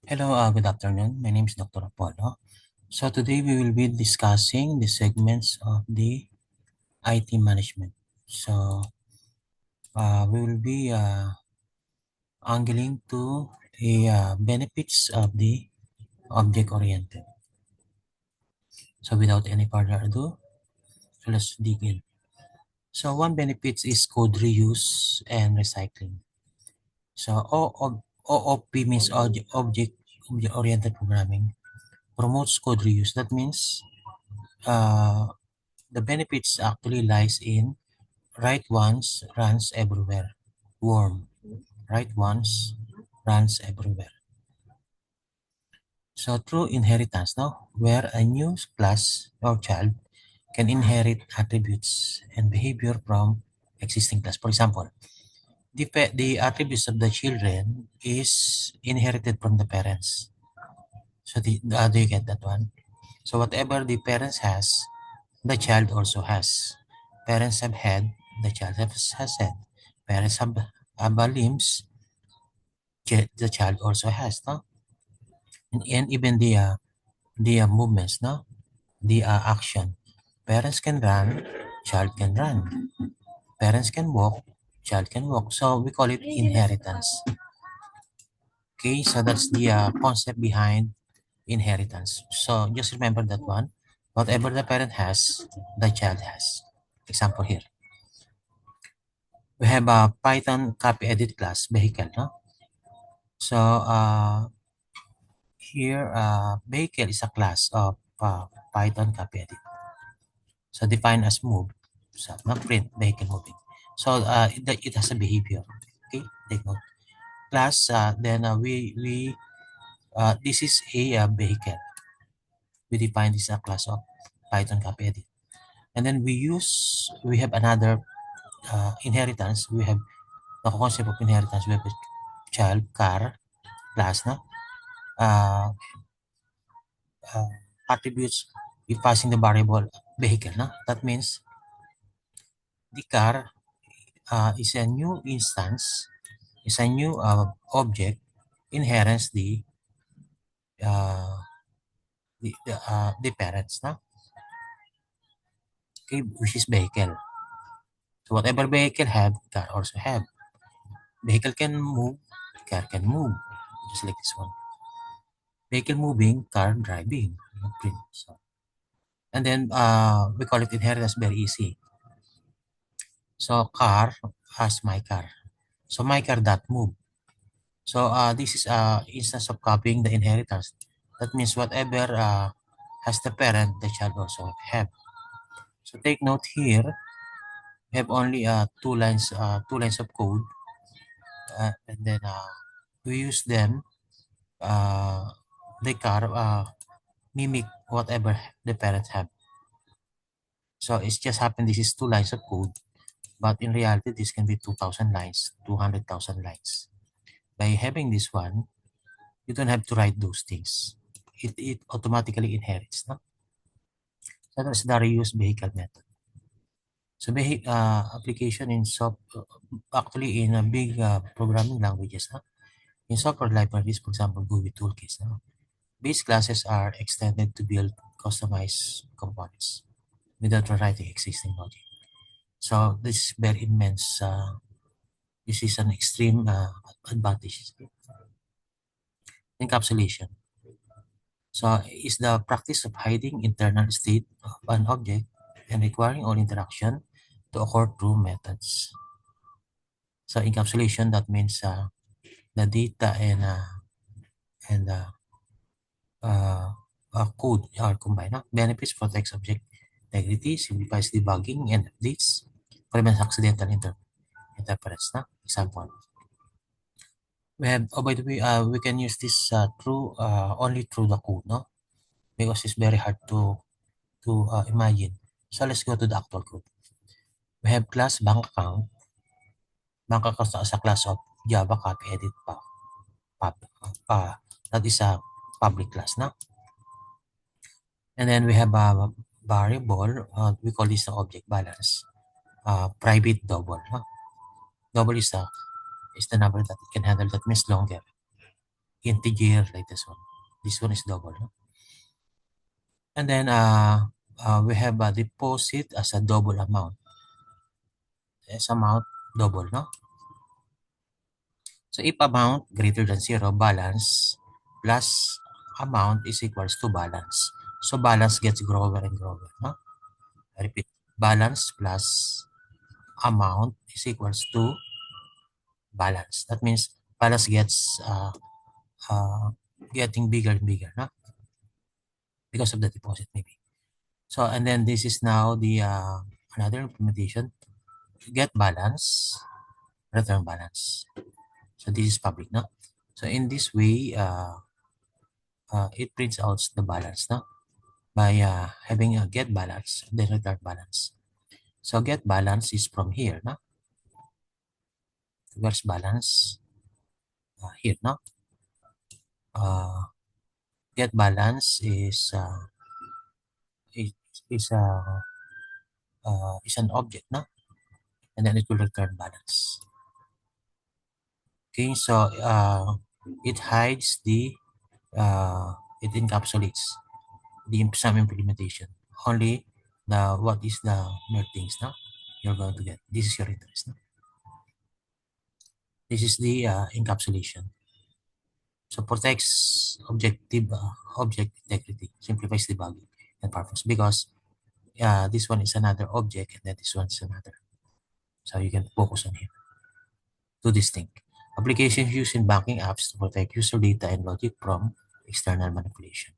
Hello, good afternoon. My name is Dr. Apollo. So today we will be discussing the segments of the IT management. So we will be angling to the benefits of the object-oriented. So without any further ado, so let's dig in. So one benefit is code reuse and recycling. So OOP means object-oriented programming promotes code reuse. That means uh, the benefits actually lies in write once runs everywhere. Worm. Write once runs everywhere. So through inheritance now, where a new class or child can inherit attributes and behavior from existing class. For example, the attributes of the children is inherited from the parents. So do you get that one? So whatever the parents has, the child also has. Parents have head, the child has head. Parents have limbs, the child also has, no? And even the movements, no? The action. Parents can run, child can run. Parents can walk, child can walk. So we call it inheritance. Okay, so that's the concept behind inheritance. So just remember that one. Whatever the parent has, the child has. Example here. We have a Python copy edit class vehicle, no? So here vehicle is a class of Python copy edit. So defined as move. So not print vehicle moving. So it has a behavior. Okay, take note. Class then we this is a vehicle. We define this as a class of Python copy edit. And then we have another inheritance. We have the concept of inheritance. We have a child, car, class, no? Uh, uh, Attributes if passing the variable vehicle. No? That means the car is a new instance, is a new object, inherits uh, the parents. No? Okay, which is vehicle. So whatever vehicle have, car also have. Vehicle can move, car can move, just like this one. Vehicle moving, car driving. So, and then we call it inheritance very easy. So car has my car. So my car that move. So this is instance of copying the inheritance. That means whatever has the parent, the child also have. So take note here, we have only two lines of code, and then we use them. The car mimic whatever the parents have. So it's just happened this is two lines of code, but in reality this can be 2,000 lines, 200,000 lines. By having this one, you don't have to write those things. It automatically inherits. No? So that's the reuse vehicle method. So application in actually in a big programming languages. In software libraries, for example, GUI toolkits. Base classes are extended to build customized components without rewriting existing logic. So this is very immense. This is an extreme advantage. Encapsulation. So is the practice of hiding internal state of an object and requiring all interaction to occur through methods. So encapsulation, that means the data and code are combined. Benefits protects object integrity, simplifies debugging and updates, prevents accidental interference. Example. We have, oh, by the way, we can use this only through the code, no? Because it's very hard to imagine. So let's go to the actual code. We have class bank account. Bank account as a class of Java copy edit that is a public class, no? And then we have a variable. We call this the object balance. Private double. No? Double is is the number that it can handle. That means longer. Integer like this one. This one is double. No? And then we have a deposit as a double amount. As amount double, no? So if amount greater than 0, balance plus amount is equals to balance. So balance gets grower and grower, no? I repeat, balance plus amount is equals to balance. That means balance gets uh, getting bigger and bigger, no? Because of the deposit maybe. So, and then this is now the another implementation, get balance, return balance. So this is public, no? So in this way, it prints out the balance, no? By having a get balance, then return balance. So get balance is from here, no? Where's balance? Here, no? Get balance is is is, uh, is an object, no? And then it will return balance. Okay, so it hides the it encapsulates the some implementation. Only the what is the mere things now you're going to get. This is your interest. No? This is the encapsulation. So protects object integrity, simplifies debugging and performance because this one is another object and then this one is another. So you can focus on here. Two distinct applications used in banking apps to protect user data and logic from external manipulation.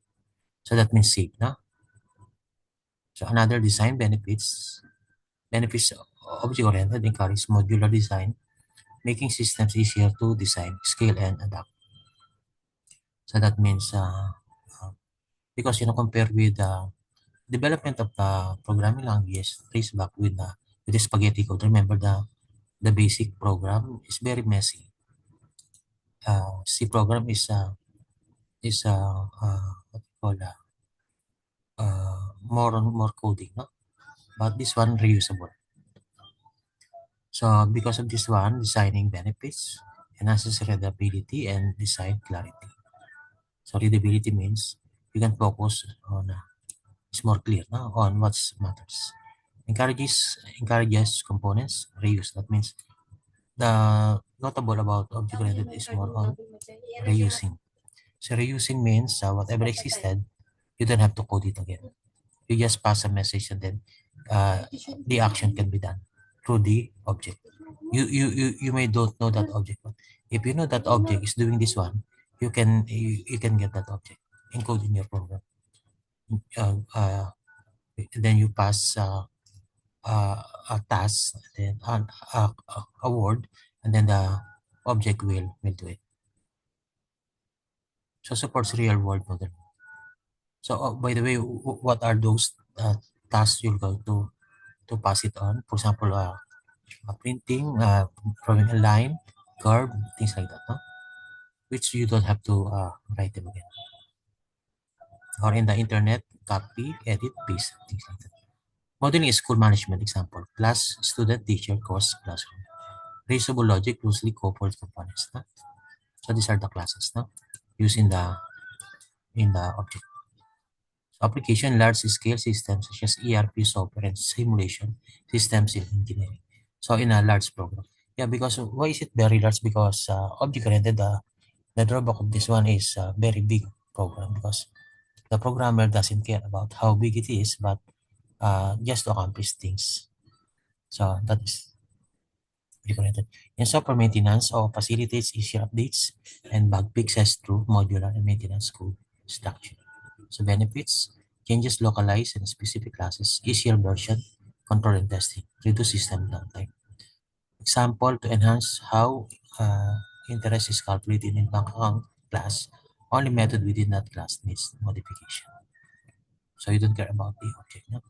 So that means safe, no? So another design benefits object-oriented encourage modular design, making systems easier to design, scale, and adapt. So that means because compare with the development of the programming languages trace back with the spaghetti code. Remember the basic program is very messy. C program what you call more coding, no? But this one reusable. So because of this one, designing benefits, enhances readability and design clarity. So readability means you can focus on it's more clear no? On what matters. Encourages components reuse. That means the notable about object oriented is more on reusing. So reusing means whatever existed, you don't have to code it again. You just pass a message and then the action can be done through the object. You may don't know that object, but if you know that object is doing this one, you can get that object encode in your program. Uh, uh, then you pass a task, then a word, and then the object will do it. So supports real world model. So by the way, what are those tasks you're going to pass it on? For example, printing, drawing a line, curve, things like that, no? Which you don't have to write them again. Or in the internet, copy, edit, paste, things like that. Modeling is school management example. Class, student, teacher, course, classroom. Reusable logic, loosely coupled components. No? So these are the classes no? Used in the object. So application large scale systems such as ERP software and simulation systems in engineering. So in a large program. Yeah, because why is it very large? Because object oriented, the drawback of this one is a very big program because the programmer doesn't care about how big it is, but just to accomplish things. So that is reconnected. In software maintenance or facilitates easier updates and bug fixes through modular and maintenance code structure. So benefits, changes localized and specific classes, easier version, control and testing, reduce system downtime. Example to enhance how interest is calculated in bank account class, only method within that class needs modification. So you don't care about the object. No?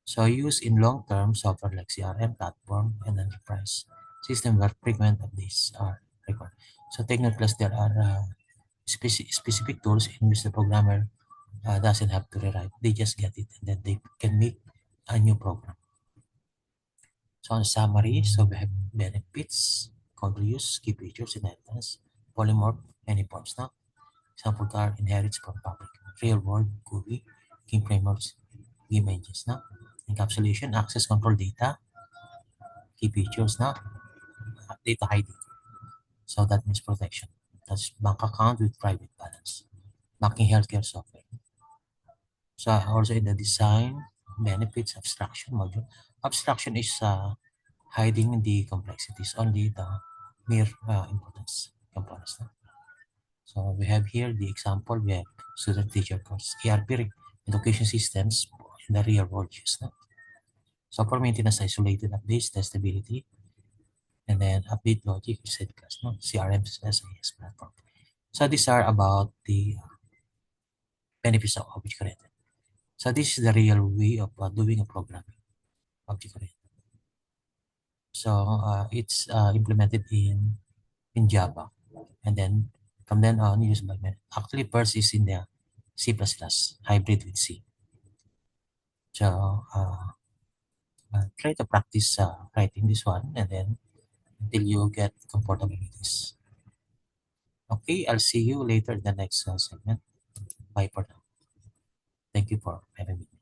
So use in long-term software like CRM platform and enterprise system where frequent updates are required. So take note plus there are specific tools in which the programmer doesn't have to rewrite. They just get it and then they can make a new program. So on summary, so we have benefits, code reuse, key features, inheritance, polymorph, any forms now. Example car inherits from public. Real world GUI, game frameworks, game engines now. Encapsulation, access control data, key features now. Data hiding. So that means protection. That's bank account with private balance. Banking healthcare software. So also in the design benefits abstraction module. Abstraction is hiding the complexities, only the mere importance components. No? So we have here the example. We have student teacher course, ERP education systems in the real world use. No? Software maintenance, isolated updates, testability, and then update logic, reset class, no? CRM, SIS platform. So these are about the benefits of object-oriented. So this is the real way of doing a programming, object-oriented. So it's implemented in Java, and then from then on used by many. Actually, first is in the C++, hybrid with C. So try to practice writing this one, and then until you get comfortable with this. Okay, I'll see you later in the next segment. Bye for now. Thank you for having me.